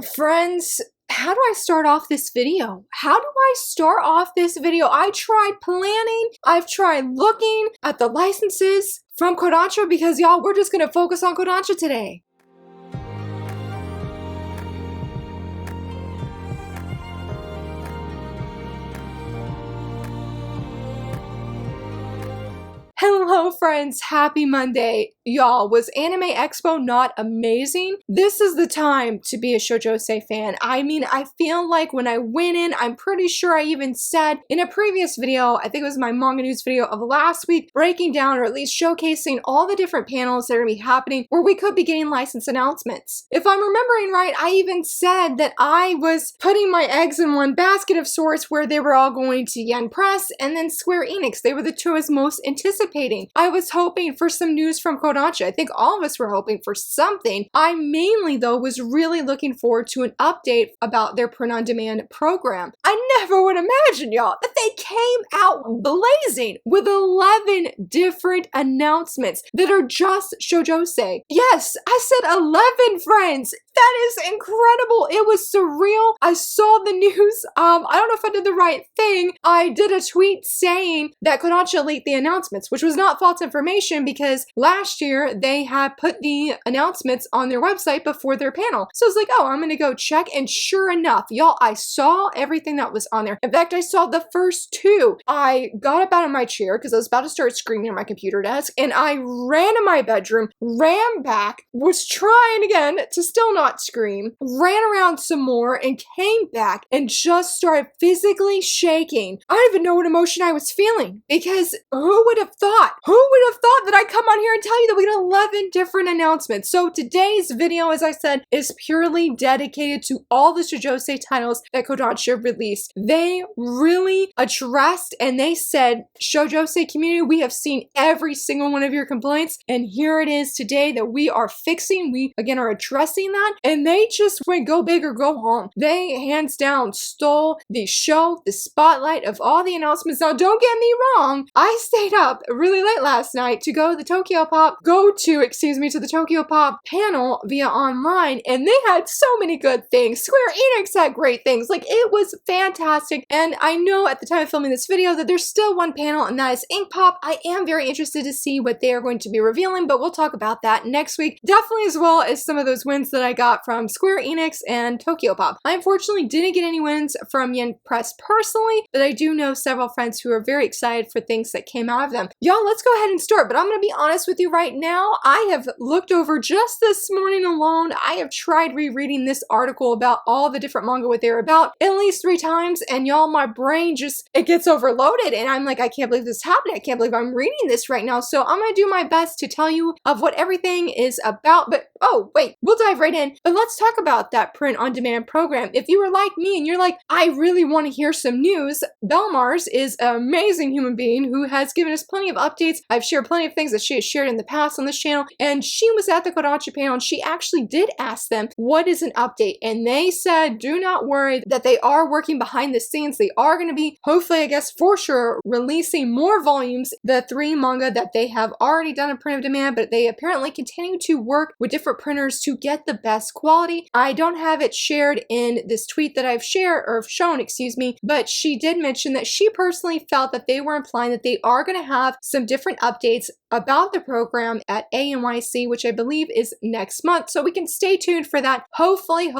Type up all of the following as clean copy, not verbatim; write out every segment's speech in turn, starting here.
Friends, how do I start off this video? How do I start off this video? I tried planning, I've tried looking at the licenses from Kodansha because y'all, we're just gonna focus on Kodansha today. Hello friends, happy Monday. Y'all, was Anime Expo not amazing? This is the time to be a Shoujosei fan. I mean, I feel like when I went in, I'm pretty sure I even said in a previous video, I think it was my manga news video of last week, breaking down or at least showcasing all the different panels that are going to be happening where we could be getting license announcements. If I'm remembering right, I even said that I was putting my eggs in one basket of sorts where they were all going to Yen Press and then Square Enix. They were the two I was most anticipating. I was hoping for some news from Kodansha. I think all of us were hoping for something. I mainly, though, was really looking forward to an update about their print-on-demand program. I never would imagine, y'all, that they came out blazing with 11 different announcements that are just Shoujosei. Yes, I said 11, friends. That is incredible. It was surreal. I saw the news. I don't know if I did the right thing. I did a tweet saying that Kodansha leaked the announcements, which was not false information because last year they had put the announcements on their website before their panel. So I was like, oh, I'm gonna go check. And sure enough, y'all, I saw everything that was on there. In fact, I saw the first two. I got up out of my chair because I was about to start screaming at my computer desk and I ran to my bedroom, ran back, was trying again to still not scream, ran around some more and came back and just started physically shaking. I don't even know what emotion I was feeling because who would have thought? Who would have thought that I'd come on here and tell you that we got 11 different announcements? So today's video, as I said, is purely dedicated to all the Shoujosei titles that Kodansha released. They really addressed and they said, Shoujosei community, we have seen every single one of your complaints and here it is today that we are fixing. We again are addressing that. And they just went go big or go home. They hands down stole the show, the spotlight of all the announcements. Now don't get me wrong, I stayed up really late last night to go to the Tokyo Pop panel via online and they had so many good things. Square Enix had great things. Like it was fantastic. And I know at the time of filming this video that there's still one panel and that is Ink Pop. I am very interested to see what they are going to be revealing, but we'll talk about that next week. Definitely as well as some of those wins that I got from Square Enix and Tokyo Pop. I unfortunately didn't get any wins from Yen Press personally, but I do know several friends who are very excited for things that came out of them. Y'all, let's go ahead and start, but I'm going to be honest with you right now. I have looked over just this morning alone. I have tried rereading this article about all the different manga what they're about at least 3 times, and y'all, my brain just, it gets overloaded, and I'm like, I can't believe this happened. I can't believe I'm reading this right now, so I'm going to do my best to tell you of what everything is about, but oh, wait, we'll dive right in. But let's talk about that print-on-demand program. If you were like me and you're like, I really want to hear some news, Belmars is an amazing human being who has given us plenty of updates. I've shared plenty of things that she has shared in the past on this channel, and she was at the Kodansha panel and she actually did ask them, what is an update? And they said, do not worry, that they are working behind the scenes. They are going to be, hopefully, I guess for sure, releasing more volumes, the 3 manga that they have already done a print of demand, but they apparently continue to work with different printers to get the best quality. I don't have it shared in this tweet that I've shared or shown, excuse me, but she did mention that she personally felt that they were implying that they are going to have some different updates about the program at ANYC, which I believe is next month. So we can stay tuned for that. Hopefully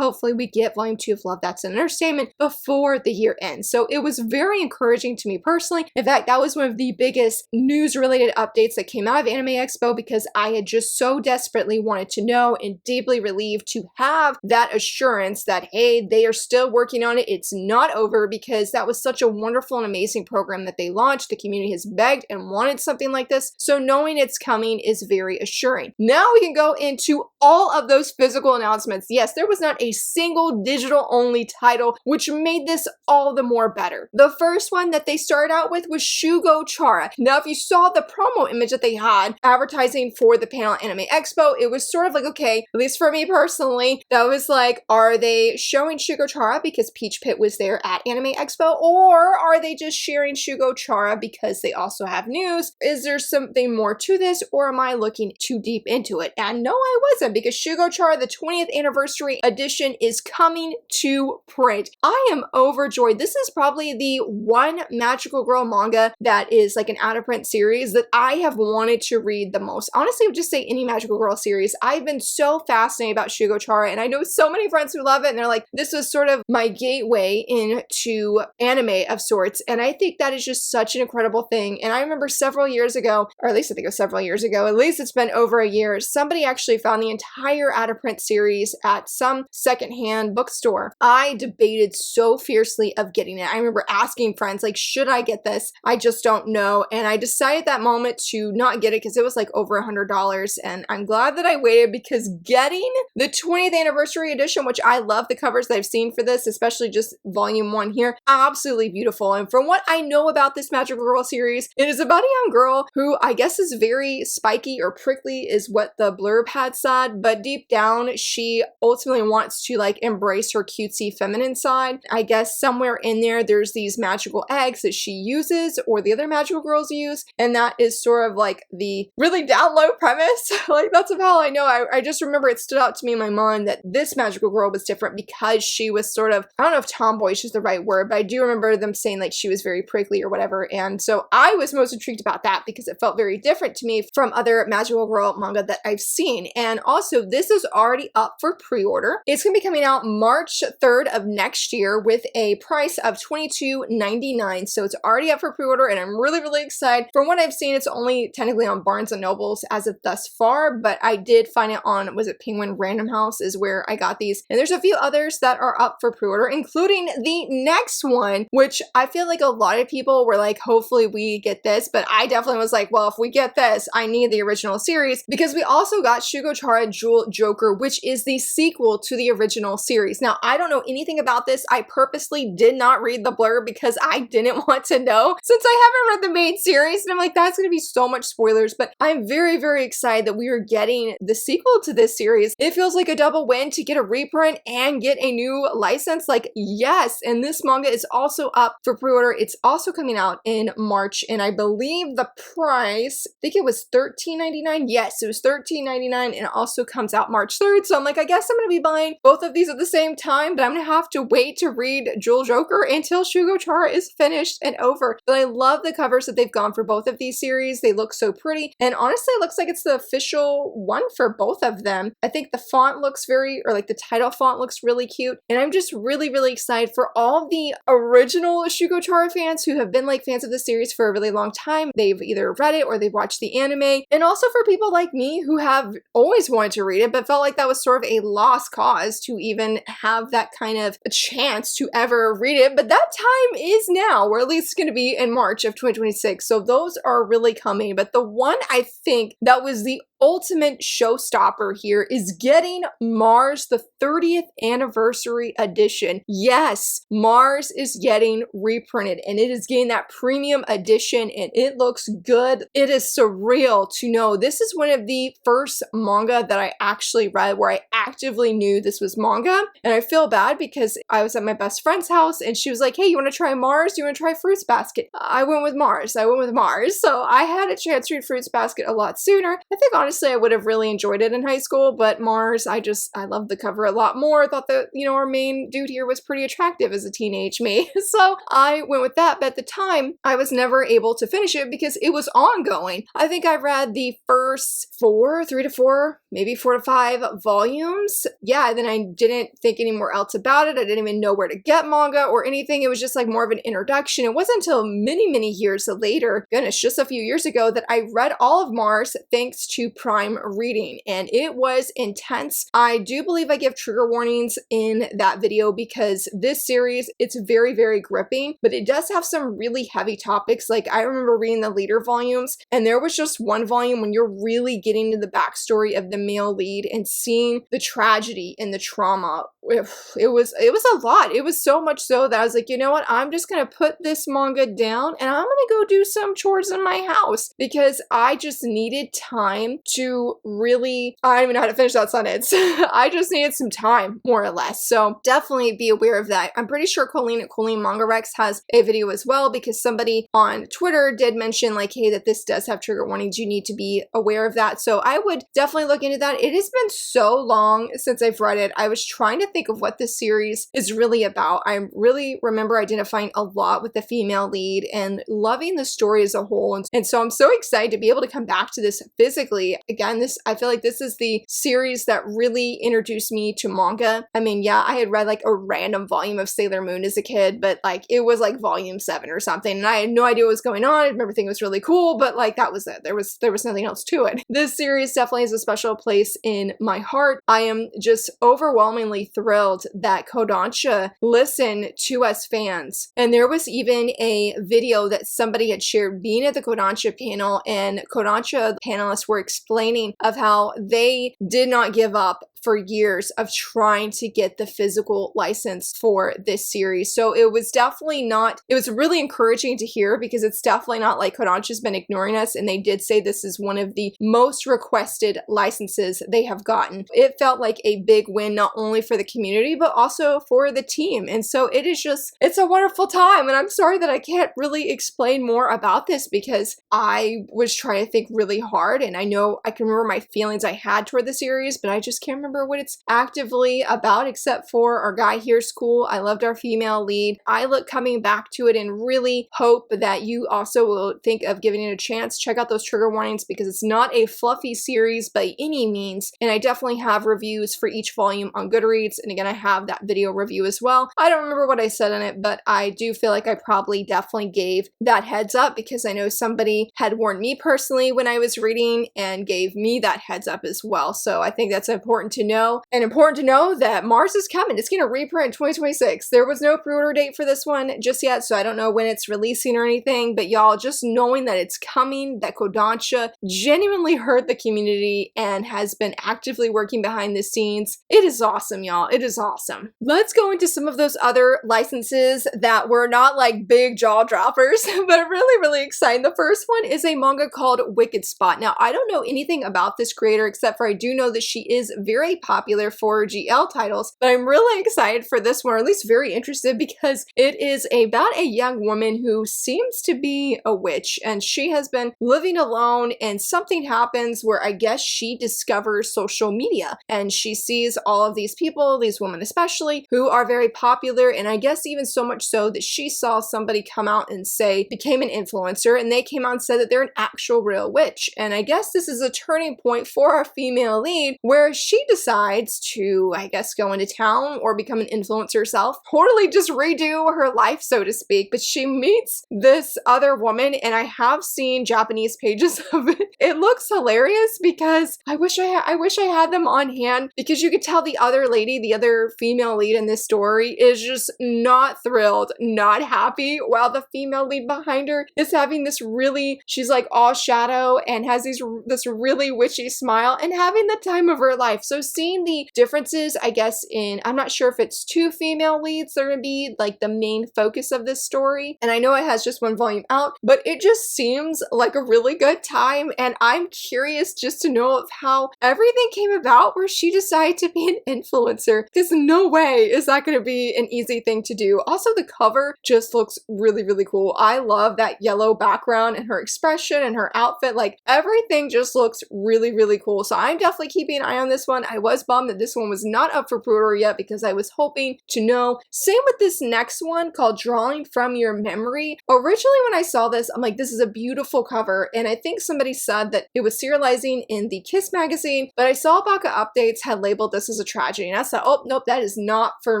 we get volume 2 of Love, That's an Understatement before the year ends. So it was very encouraging to me personally. In fact, that was one of the biggest news related updates that came out of Anime Expo because I had just so desperately wanted to know and deeply relieved to have that assurance that, hey, they are still working on it. It's not over because that was such a wonderful and amazing program that they launched. The community has begged and wanted something like this. So knowing it's coming is very assuring. Now we can go into all of those physical announcements. Yes, there was not a single digital only title, which made this all the more better. The first one that they started out with was Shugo Chara. Now, if you saw the promo image that they had advertising for the panel at Anime Expo, it was sort of like, okay, at least for me personally, that was like, are they showing Shugo Chara because Peach Pit was there at Anime Expo, or are they just sharing Shugo Chara because they also have news? Is there something more to this, or am I looking too deep into it? And no, I wasn't. awesome because Shugo Chara, the 20th anniversary edition, is coming to print. I am overjoyed. This is probably the one magical girl manga that is like an out-of-print series that I have wanted to read the most. Honestly, I would just say any magical girl series. I've been so fascinated about Shugo Chara, and I know so many friends who love it, and they're like, this was sort of my gateway into anime of sorts, and I think that is just such an incredible thing. And I remember several years ago, or at least I think it was several years ago, at least it's been over a year, somebody actually found the entire out-of-print series at some secondhand bookstore. I debated so fiercely of getting it. I remember asking friends, like, should I get this? I just don't know. And I decided at that moment to not get it because it was like over $100. And I'm glad that I waited because getting the 20th anniversary edition, which I love the covers that I've seen for this, especially just volume 1 here, absolutely beautiful. And from what I know about this magical girl series, it is about a young girl who I guess is very spiky or prickly is what the blurb had said, but deep down she ultimately wants to like embrace her cutesy feminine side. I guess somewhere in there there's these magical eggs that she uses or the other magical girls use, and that is sort of like the really down low premise. Like that's how I know. I just remember it stood out to me in my mind that this magical girl was different because she was sort of, I don't know if tomboyish is the right word, but I do remember them saying like she was very prickly or whatever, and so I was most intrigued about that because it felt very different to me from other magical girl manga that I've seen. And also this is already up for pre-order. It's gonna be coming out March 3rd of next year with a price of $22.99, so it's already up for pre-order and I'm really excited. From what I've seen, it's only technically on Barnes & Nobles as of thus far, but I did find it on, was it Penguin Random House is where I got these, and there's a few others that are up for pre-order, including the next one, which I feel like a lot of people were like, hopefully we get this, but I definitely was like, well, if we get this, I need the original series, because we also got Shugo Chara Jewel Joker, which is the sequel to the original series. Now, I don't know anything about this. I purposely did not read the blurb because I didn't want to know, since I haven't read the main series, and I'm like, that's gonna be so much spoilers, but I'm very excited that we are getting the sequel to this series. It feels like a double win to get a reprint and get a new license. Like, yes, and this manga is also up for pre-order. It's also coming out in March, and I believe the price, I think it was $13.99. Yes, it was $13.99, and it also comes out March 3rd, so I'm like, I guess I'm gonna be buying both of these at the same time, but I'm gonna have to wait to read Jewel Joker until Shugo Chara is finished and over. But I love the covers that they've gone for both of these series. They look so pretty, and honestly it looks like it's the official one for both of them. I think the font looks very, or like the title font looks really cute, and I'm just really excited for all the original Shugo Chara fans who have been like fans of the series for a really long time. They've either read it or they've watched the anime, and also for people like me who have always wanted to read it but felt like that was sort of a lost cause to even have that kind of a chance to ever read it. But that time is now, or at least it's going to be in March of 2026, so those are really coming. But the one I think that was the ultimate showstopper here is getting Mars, the 30th anniversary edition. Yes, Mars is getting reprinted, and it is getting that premium edition, and it looks good. It is surreal to know this is one of the first manga that I actually read where I actively knew this was manga. And I feel bad because I was at my best friend's house and she was like, hey, you want to try Mars? You want to try Fruits Basket? I went with Mars. So I had a chance to read Fruits Basket a lot sooner. I think honestly I would have really enjoyed it in high school, but Mars, I love the cover a lot more. I thought that, our main dude here was pretty attractive as a teenage me. So I went with that, but at the time I was never able to finish it because it was ongoing. I think I read the first 3 to 4, maybe 4 to 5 volumes. Yeah, then I didn't think any more else about it. I didn't even know where to get manga or anything. It was just like more of an introduction. It wasn't until many years later, goodness, just a few years ago, that I read all of Mars thanks to Prime Reading, and it was intense. I do believe I give trigger warnings in that video because this series, it's very gripping, but it does have some really heavy topics. Like I remember reading the later volumes, and there was just one volume when you're really getting to the backstory of the male lead and seeing the tragedy and the trauma. It was a lot. It was so much so that I was like, you know what? I'm just gonna put this manga down and I'm gonna go do some chores in my house because I just needed time to really, I don't even know how to finish that sentence. I just needed some time, more or less. So definitely be aware of that. I'm pretty sure Colleen at Colleen Manga Rex has a video as well, because somebody on Twitter did mention like, hey, that this does have trigger warnings. You need to be aware of that. So I would definitely look into that. It has been so long since I've read it. I was trying to think of what this series is really about. I really remember identifying a lot with the female lead and loving the story as a whole. And so I'm so excited to be able to come back to this physically. Again, I feel like this is the series that really introduced me to manga. I mean, yeah, I had read like a random volume of Sailor Moon as a kid, but like it was like volume 7 or something. And I had no idea what was going on. I remember thinking it was really cool, but like that was it. There was nothing else to it. This series definitely has a special place in my heart. I am just overwhelmingly thrilled that Kodansha listened to us fans. And there was even a video that somebody had shared being at the Kodansha panel, and Kodansha panelists were explaining of how they did not give up for years of trying to get the physical license for this series. So it was definitely not, it was really encouraging to hear, because it's definitely not like Kodansha's been ignoring us, and they did say this is one of the most requested licenses they have gotten. It felt like a big win, not only for the community, but also for the team. And so it is just, it's a wonderful time. And I'm sorry that I can't really explain more about this, because I was trying to think really hard, and I know I can remember my feelings I had toward the series, but I just can't remember what it's actively about, except for our guy here's cool. I loved our female lead. I look coming back to it and really hope that you also will think of giving it a chance. Check out those trigger warnings, because it's not a fluffy series by any means. And I definitely have reviews for each volume on Goodreads. And again, I have that video review as well. I don't remember what I said in it, but I do feel like I probably definitely gave that heads up, because I know somebody had warned me personally when I was reading and gave me that heads up as well. So I think that's important to know, and important to know that Mars is coming. It's going to reprint in 2026. There was no pre-order date for this one just yet, so I don't know when it's releasing or anything, but y'all, just knowing that it's coming, that Kodansha genuinely heard the community and has been actively working behind the scenes, it is awesome, y'all. It is awesome. Let's go into some of those other licenses that were not like big jaw droppers, but really, really exciting. The first one is a manga called Wicked Spot. Now, I don't know anything about this creator, except for I do know that she is very popular for GL titles, but I'm really excited for this one, or at least very interested, because it is about a young woman who seems to be a witch, and she has been living alone, and something happens where I guess she discovers social media, and she sees all of these people, these women especially, who are very popular, and I guess even so much so that she saw somebody come out and say, became an influencer, and they came out and said that they're an actual real witch. And I guess this is a turning point for our female lead, where she decides to, I guess, go into town or become an influencer herself, totally just redo her life, so to speak. But she meets this other woman, and I have seen Japanese pages of it. It looks hilarious, because I wish I had them on hand, because you could tell the other lady, the other female lead in this story, is just not thrilled, not happy, while the female lead behind her is having this really, she's like all shadow and has this really witchy smile and having the time of her life. So seeing the differences, I guess, I'm not sure if it's two female leads that are gonna be like the main focus of this story. And I know it has just one volume out, but it just seems like a really good time. And I'm curious just to know of how everything came about where she decided to be an influencer, because no way is that gonna be an easy thing to do. Also, the cover just looks really, really cool. I love that yellow background and her expression and her outfit. Like, everything just looks really, really cool. So I'm definitely keeping an eye on this one. I was bummed that this one was not up for pre-order yet, because I was hoping to know. Same with this next one called Drawing from Your Memory. Originally, when I saw this, I'm like, this is a beautiful cover. And I think somebody said that it was serializing in the Kiss magazine, but I saw Baka Updates had labeled this as a tragedy. And I thought, oh, nope, that is not for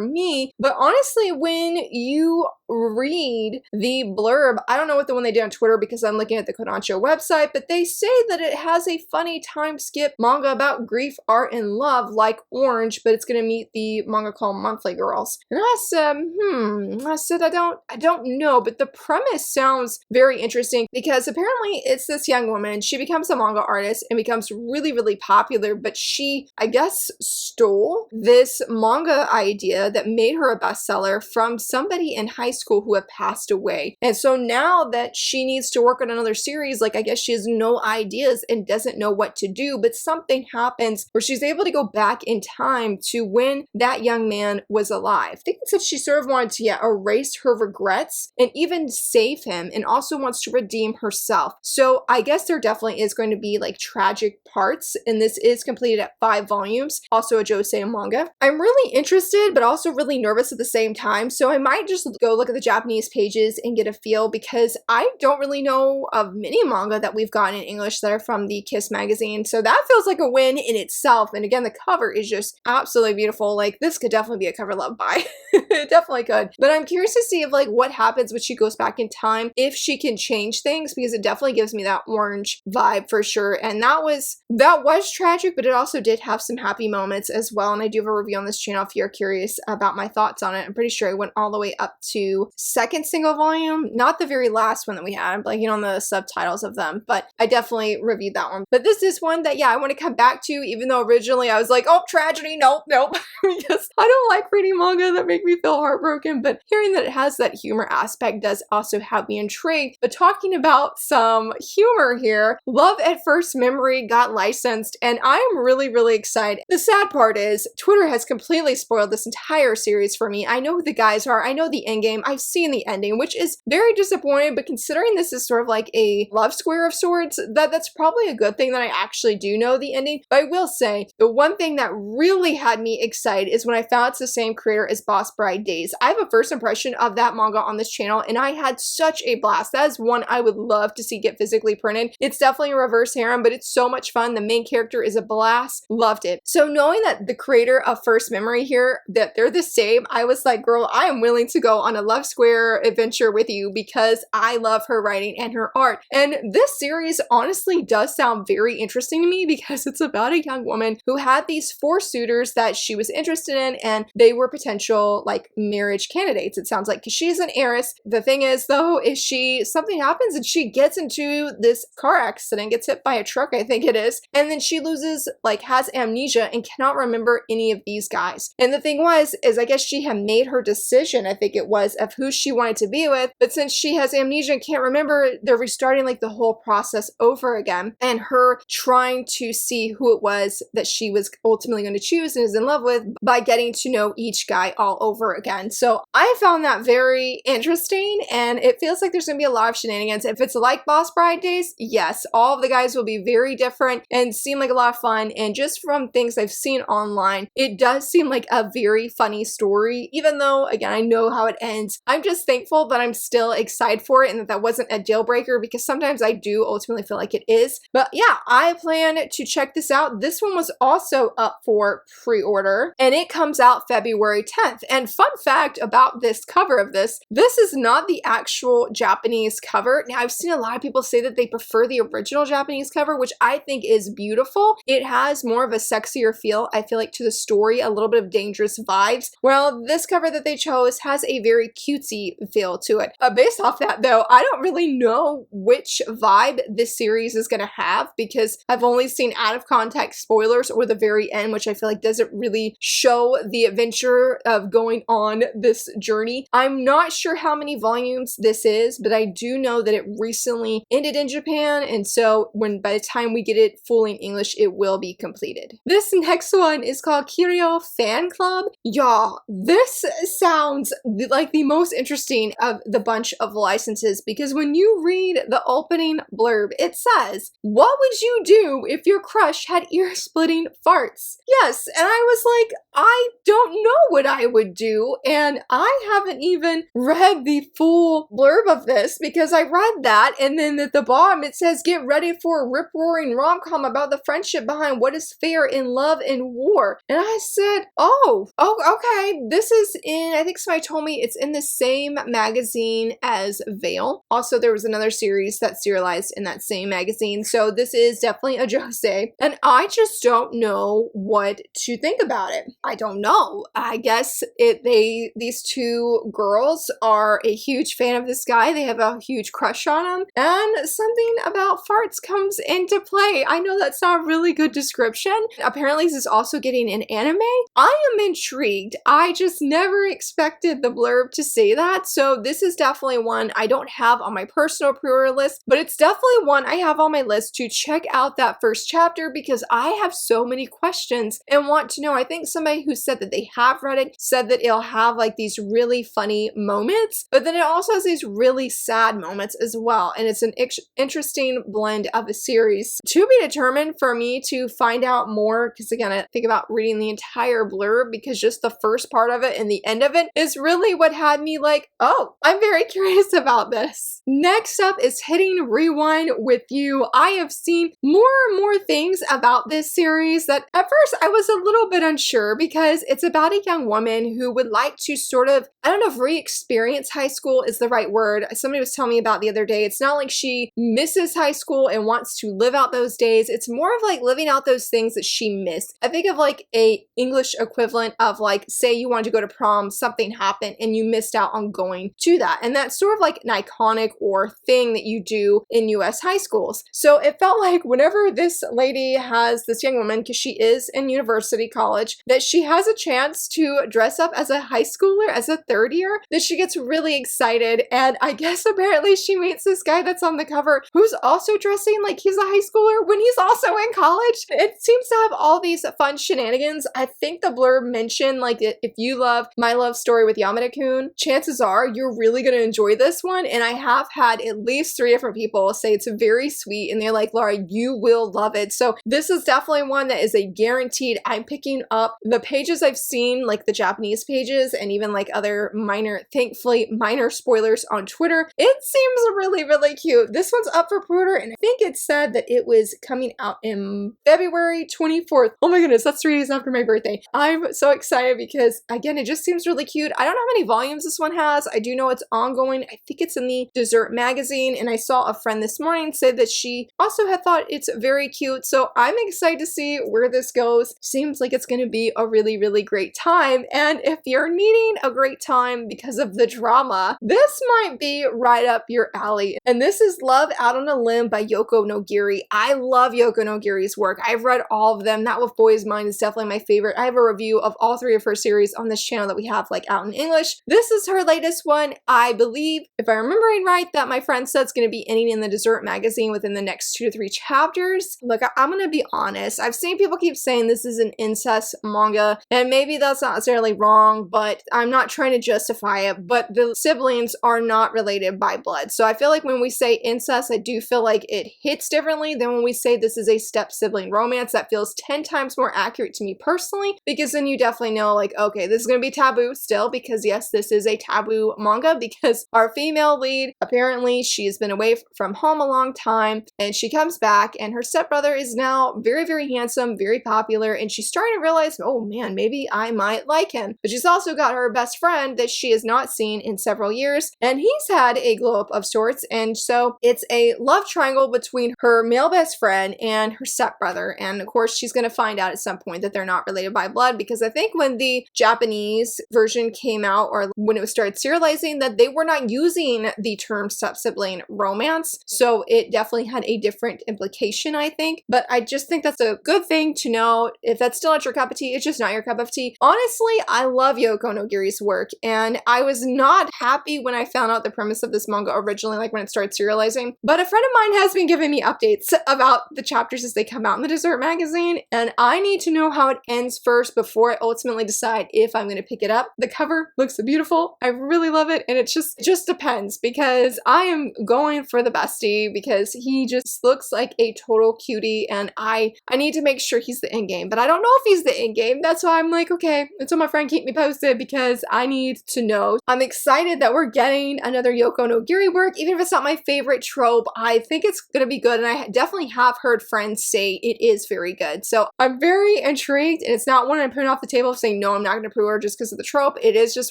me. But honestly, when you read the blurb, I don't know what the one they did on Twitter, because I'm looking at the Kodansha website, but they say that it has a funny time skip manga about grief, art, and love like Orange, but it's gonna meet the manga called Monthly Girls. And I said, I don't know, but the premise sounds very interesting, because apparently it's this young woman, she becomes a manga artist and becomes really, really popular, but she, I guess, stole this manga idea that made her a bestseller from somebody in high school who had passed away. And so now that she needs to work on another series, like, I guess she has no ideas and doesn't know what to do, but something happens where she's able to go back in time to when that young man was alive. I think it said she sort of wanted to erase her regrets and even save him, and also wants to redeem herself. So I guess there definitely is going to be like tragic parts, and this is completed at 5 volumes, also a Josei manga. I'm really interested, but also really nervous at the same time, so I might just go look at the Japanese pages and get a feel, because I don't really know of many manga that we've gotten in English that are from the Kiss magazine, so that feels like a win in itself. And again, the cover is just absolutely beautiful. Like, this could definitely be a cover loved by. It definitely could. But I'm curious to see if like what happens when she goes back in time, if she can change things, because it definitely gives me that orange vibe for sure. And that was tragic, but it also did have some happy moments as well. And I do have a review on this channel if you're curious about my thoughts on it. I'm pretty sure I went all the way up to 2nd single volume, not the very last one that we had, like, you know, on the subtitles of them, but I definitely reviewed that one. But this is one that, yeah, I want to come back to, even though originally I was like, oh, tragedy, nope, because I don't like reading manga that make me feel heartbroken, but hearing that it has that humor aspect does also have me intrigued. But talking about some humor here, Love at First Memory got licensed, and I am really, really excited. The sad part is Twitter has completely spoiled this entire series for me. I know who the guys are, I know the endgame, I've seen the ending, which is very disappointing, but considering this is sort of like a love square of sorts, that's probably a good thing that I actually do know the ending. But I will say, the one thing that really had me excited is when I found it's the same creator as Boss Bride Days. I have a first impression of that manga on this channel, and I had such a blast. That is one I would love to see get physically printed. It's definitely a reverse harem, but it's so much fun. The main character is a blast. Loved it. So knowing that the creator of First Memory here, that they're the same, I was like, girl, I am willing to go on a love square adventure with you, because I love her writing and her art. And this series honestly does sound very interesting to me, because it's about a young woman who had these 4 suitors that she was interested in, and they were potential like marriage candidates, it sounds like, because she's an heiress. The thing is though, is something happens and she gets into this car accident, gets hit by a truck, I think it is, and then she loses, like, has amnesia and cannot remember any of these guys. And the thing is I guess she had made her decision, I think it was, of who she wanted to be with, but since she has amnesia and can't remember, they're restarting like the whole process over again, and her trying to see who it was that she was ultimately going to choose and is in love with by getting to know each guy all over again. So I found that very interesting, and it feels like there's going to be a lot of shenanigans. If it's like Boss Bride Days, yes, all of the guys will be very different and seem like a lot of fun. And just from things I've seen online, it does seem like a very funny story, even though, again, I know how it ends. I'm just thankful that I'm still excited for it and that wasn't a deal breaker, because sometimes I do ultimately feel like it is. But yeah, I plan to check this out. This one was also up for pre-order, and it comes out February 10th. And fun fact about this cover of this is not the actual Japanese cover. Now, I've seen a lot of people say that they prefer the original Japanese cover, which I think is beautiful. It has more of a sexier feel, I feel like, to the story, a little bit of dangerous vibes. Well, this cover that they chose has a very cutesy feel to it. Based off that though, I don't really know which vibe this series is going to have, because I've only seen out of context spoilers or the very end, which I feel like doesn't really show the adventure of going on this journey. I'm not sure how many volumes this is, but I do know that it recently ended in Japan, and so by the time we get it fully in English, it will be completed. This next one is called Kiryo Fan Club. Y'all, this sounds like the most interesting of the bunch of licenses, because when you read the opening blurb, it says, "What would you do if your crush had ear-splitting farts?" Yes, and I was like, I don't know what I would do, and I haven't even read the full blurb of this, because I read that, and then at the bottom it says, "Get ready for a rip-roaring rom-com about the friendship behind what is fair in love and war." And I said, oh, okay, this is in, I think somebody told me it's in the same magazine as Veil. Also, there was another series that's serialized in that same magazine, so this is definitely a Josei, and I just don't know what to think about it. I don't know. I guess these 2 girls are a huge fan of this guy. They have a huge crush on him, and something about farts comes into play. I know that's not a really good description. Apparently, this is also getting an anime. I am intrigued. I just never expected the blurb to say that, so this is definitely one I don't have on my personal pre-order list, but it's definitely one I have on my list to to check out that first chapter because I have so many questions and want to know. I think somebody who said that they have read it said that it'll have like these really funny moments, but then it also has these really sad moments as well. And it's an interesting blend of a series. To be determined for me to find out more, because again, I think about reading the entire blurb because just the first part of it and the end of it is really what had me like, oh, I'm very curious about this. Next up is Hitting Rewind with You. I have seen more and more things about this series that at first I was a little bit unsure because it's about a young woman who would like to sort of, I don't know if re-experience high school is the right word. Somebody was telling me about the other day. It's not like she misses high school and wants to live out those days. It's more of like living out those things that she missed. I think of like a English equivalent of like, say you wanted to go to prom, something happened and you missed out on going to that. And that's sort of like an iconic or thing that you do in US high schools. So it felt like whenever this lady has, this young woman, because she is in university college, that she has a chance to dress up as a high schooler, as a third year, that she gets really excited. And I guess apparently she meets this guy that's on the cover who's also dressing like he's a high schooler when he's also in college. It seems to have all these fun shenanigans. I think the blurb mentioned like if you love My Love Story with Yamada-kun, chances are you're really going to enjoy this one. And I have had at least 3 different people say it's very sweet and they're like, Laura, you will love it. So this is definitely one that is a guaranteed. I'm picking up the pages I've seen, like the Japanese pages and even like other minor, thankfully minor spoilers on Twitter. It seems really, really cute. This one's up for pre-order and I think it said that it was coming out in February 24th. Oh my goodness, that's 3 days after my birthday. I'm so excited because again, it just seems really cute. I don't know how many volumes this one has. I do know it's ongoing. I think it's in the Dessert magazine and I saw a friend this morning say that she also had thought it's very cute. So I'm excited to see where this goes. Seems like it's going to be a really, really great time. And if you're needing a great time because of the drama, this might be right up your alley. And this is Love Out on a Limb by Yoko Nogiri. I love Yoko Nogiri's work. I've read all of them. That with Boy's Mind is definitely my favorite. I have a review of all 3 of her series on this channel that we have like out in English. This is her latest one. I believe, if I'm remembering right, that my friend said it's going to be ending in the Dessert magazine within the next 2 to 3 chapters. Look, I'm going to be honest. I've seen people keep saying this is an incest manga, and maybe that's not necessarily wrong, but I'm not trying to justify it, but the siblings are not related by blood. So I feel like when we say incest, I do feel like it hits differently than when we say this is a step-sibling romance. That feels 10 times more accurate to me personally, because then you definitely know like, okay, this is going to be taboo still, because yes, this is a taboo manga because our female lead, apparently she has been away from home a long time and she comes back and her stepbrother is now very, very handsome, very popular, and she's starting to realize, oh man, maybe I might like him. But she's also got her best friend that she has not seen in several years, and he's had a glow up of sorts, and so it's a love triangle between her male best friend and her stepbrother. And of course she's going to find out at some point that they're not related by blood, because I think when the Japanese version came out, or when it was started serializing, that they were not using the term step-sibling romance, so it definitely had a different implication, I think. But I just think that's a good thing to know. If that's still not your cup of tea, it's just not your cup of tea. Honestly, I love Yoko Nogiri's work, and I was not happy when I found out the premise of this manga originally, like when it started serializing. But a friend of mine has been giving me updates about the chapters as they come out in the Dessert magazine, and I need to know how it ends first before I ultimately decide if I'm going to pick it up. The cover looks beautiful. I really love it, and it just depends, because I am going for the bestie because he just looks like a total cutie, and I need to make sure he's the end game, but I don't know if he's the end game. That's why I'm like, okay, until my friend keep me posted, because I need to know. I'm excited that we're getting another Yoko Nogiri work, even if it's not my favorite trope. I think it's gonna be good, and I definitely have heard friends say it is very good. So I'm very intrigued, and it's not one I'm putting off the table of saying no, I'm not gonna pre-order just because of the trope. It is just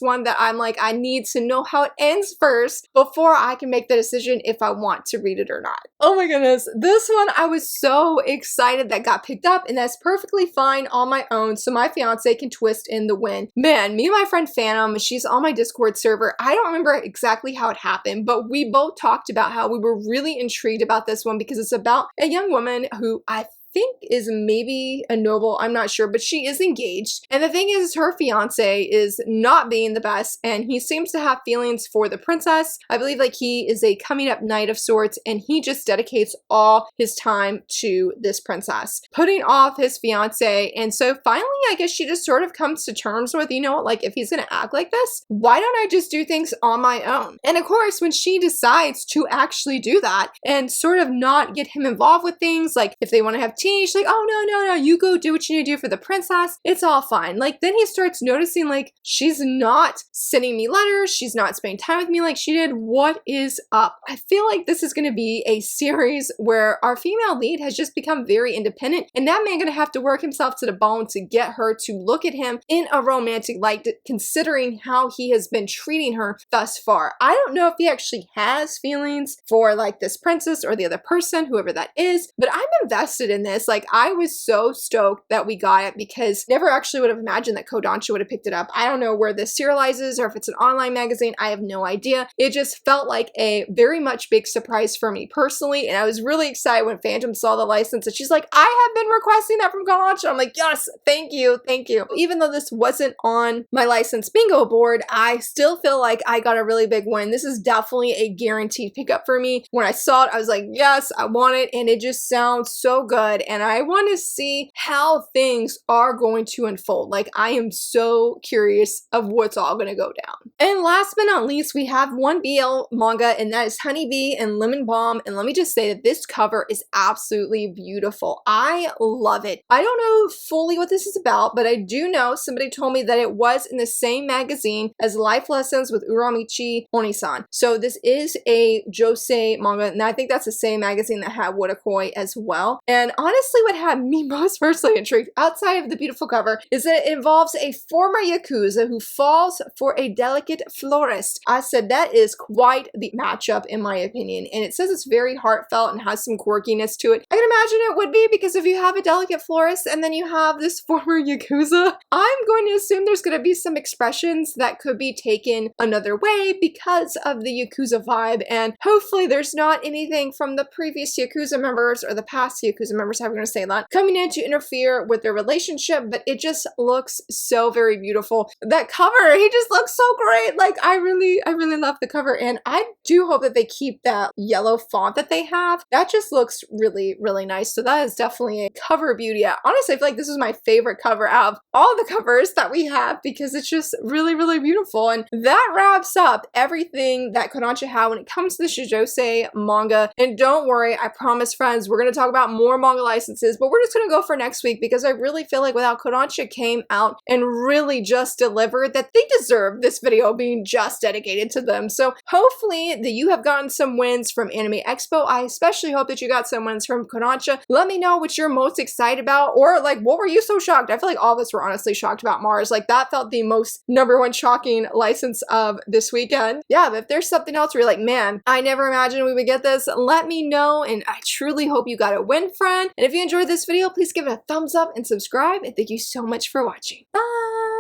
one that I'm like, I need to know how it ends first before I can make the decision if I want to read it or not. Oh my goodness, this one I was so excited that got picked up, and that's perfectly fine on my own so my fiance can twist in the wind. Man, me and my friend Phantom, she's on my Discord server. I don't remember exactly how it happened, but we both talked about how we were really intrigued about this one because it's about a young woman who I think is maybe a noble, I'm not sure, but she is engaged. And the thing is, her fiance is not being the best, and he seems to have feelings for the princess. I believe like he is a coming up knight of sorts, and he just dedicates all his time to this princess, putting off his fiance. And so finally, I guess she just sort of comes to terms with, you know what, like if he's gonna act like this, why don't I just do things on my own? And of course, when she decides to actually do that and sort of not get him involved with things, like if they want to have tea, she's like, oh no, you go do what you need to do for the princess, it's all fine. Like then he starts noticing like she's not sending me letters, she's not spending time with me like she did. What is up? I feel like this is going to be a series where our female lead has just become very independent, and that man gonna have to work himself to the bone to get her to look at him in a romantic light, considering how he has been treating her thus far. I don't know if he actually has feelings for like this princess or the other person, whoever that is, but I'm invested in this. Like I was so stoked that we got it, because never actually would have imagined that Kodansha would have picked it up. I don't know where this serializes or if it's an online magazine. I have no idea. It just felt like a very much big surprise for me personally, and I was really excited when Phantom saw the license and she's like, I have been requesting that from Kodansha. I'm like, yes, thank you, thank you. Even though this wasn't on my license bingo board, I still feel like I got a really big win. This is definitely a guaranteed pickup for me. When I saw it, I was like, yes, I want it, and it just sounds so good, and I want to see how things are going to unfold. Like I am so curious of what's all going to go down. And last but not least, we have one BL manga, and that is Honeybee and Lemon Balm, and let me just say that this cover is absolutely beautiful. I love it. I don't know fully what this is about, but I do know somebody told me that it was in the same magazine as Life Lessons with Uramichi Onisan. So this is a Josei manga, and I think that's the same magazine that had Wotakoi as well. And honestly, what had me most personally intrigued, outside of the beautiful cover, is that it involves a former Yakuza who falls for a delicate florist. I said that is quite the matchup in my opinion, and it says it's very heartfelt and has some quirkiness to it. I can imagine it would be, because if you have a delicate florist and then you have this former Yakuza, I'm going to assume there's going to be some expressions that could be taken another way because of the Yakuza vibe, and hopefully there's not anything from the previous Yakuza members or the past Yakuza members, how I'm going to say that, coming in to interfere with their relationship. But it just looks so very beautiful. That cover, he just looks so great. Like I really love the cover, and I do hope that they keep that yellow font that they have. That just looks really nice. So that is definitely a cover beauty. Honestly, I feel like this is my favorite cover out of all the covers that we have, because it's just really beautiful. And that wraps up everything that Kodansha had when it comes to the Shoujosei manga. And don't worry, I promise friends, we're going to talk about more manga licenses, but we're just going to go for next week, because I really feel like without Kodansha came out and really just delivered, that they deserve this video being just dedicated to them. So hopefully that you have gotten some wins from Anime Expo. I especially hope that you got some wins from Kodansha. Let me know what you're most excited about, or like what were you so shocked? I feel like all of us were honestly shocked about Mars. Like that felt the most #1 shocking license of this weekend. Yeah, but if there's something else where you're like, man, I never imagined we would get this, let me know, and I truly hope you got a win, friend. And if you enjoyed this video, please give it a thumbs up and subscribe, and thank you so much for watching. Bye!